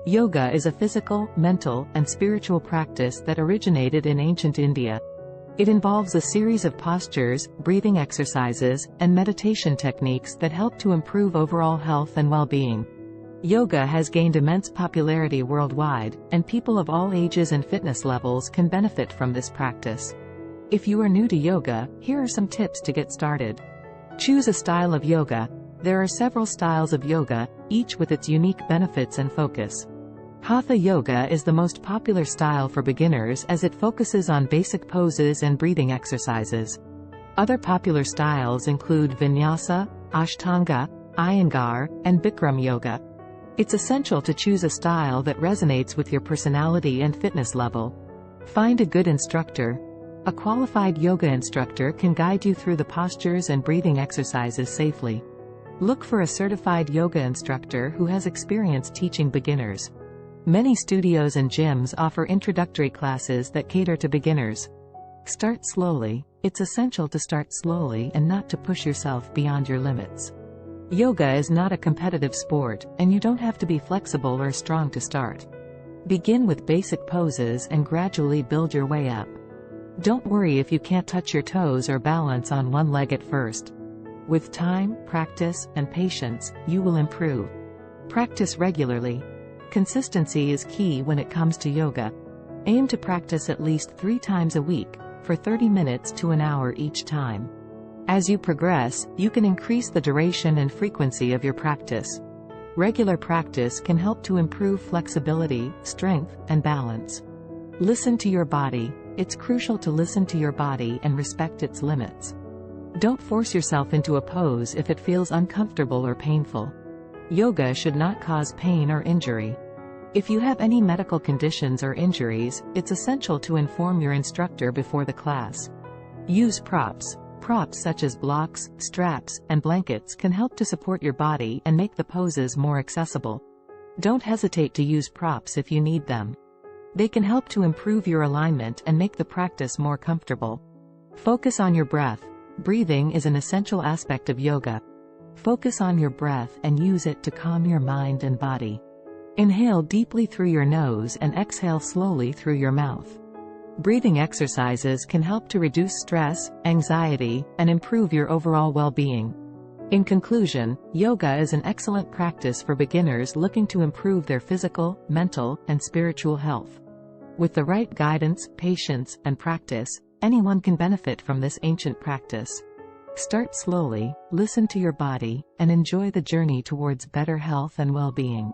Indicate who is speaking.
Speaker 1: Yoga is a physical, mental, and spiritual practice that originated in ancient India. It involves a series of postures, breathing exercises, and meditation techniques that help to improve overall health and well-being. Yoga has gained immense popularity worldwide, and people of all ages and fitness levels can benefit from this practice. If you are new to yoga, here are some tips to get started. Choose a style of yoga. There are several styles of yoga, each with its unique benefits and focus. Hatha yoga is the most popular style for beginners as it focuses on basic poses and breathing exercises. Other popular styles include Vinyasa, Ashtanga, Iyengar, and Bikram yoga. It's essential to choose a style that resonates with your personality and fitness level. Find a good instructor. A qualified yoga instructor can guide you through the postures and breathing exercises safely. Look for a certified yoga instructor who has experience teaching beginners. Many studios and gyms offer introductory classes that cater to beginners. Start slowly. It's essential to start slowly and not to push yourself beyond your limits. Yoga is not a competitive sport, and you don't have to be flexible or strong to start. Begin with basic poses and gradually build your way up. Don't worry if you can't touch your toes or balance on one leg at first. With time, practice, and patience, you will improve. Practice regularly. Consistency is key when it comes to yoga. Aim to practice at least 3 times a week, for 30 minutes to an hour each time. As you progress, you can increase the duration and frequency of your practice. Regular practice can help to improve flexibility, strength, and balance. Listen to your body. It's crucial to listen to your body and respect its limits. Don't force yourself into a pose if it feels uncomfortable or painful. Yoga should not cause pain or injury. If you have any medical conditions or injuries, it's essential to inform your instructor before the class. Use props. Props such as blocks, straps, and blankets can help to support your body and make the poses more accessible. Don't hesitate to use props if you need them. They can help to improve your alignment and make the practice more comfortable. Focus on your breath. Breathing is an essential aspect of yoga. Focus on your breath and use it to calm your mind and body. Inhale deeply through your nose and exhale slowly through your mouth. Breathing exercises can help to reduce stress, anxiety, and improve your overall well-being. In conclusion, yoga is an excellent practice for beginners looking to improve their physical, mental, and spiritual health. With the right guidance, patience, and practice, anyone can benefit from this ancient practice. Start slowly, listen to your body, and enjoy the journey towards better health and well-being.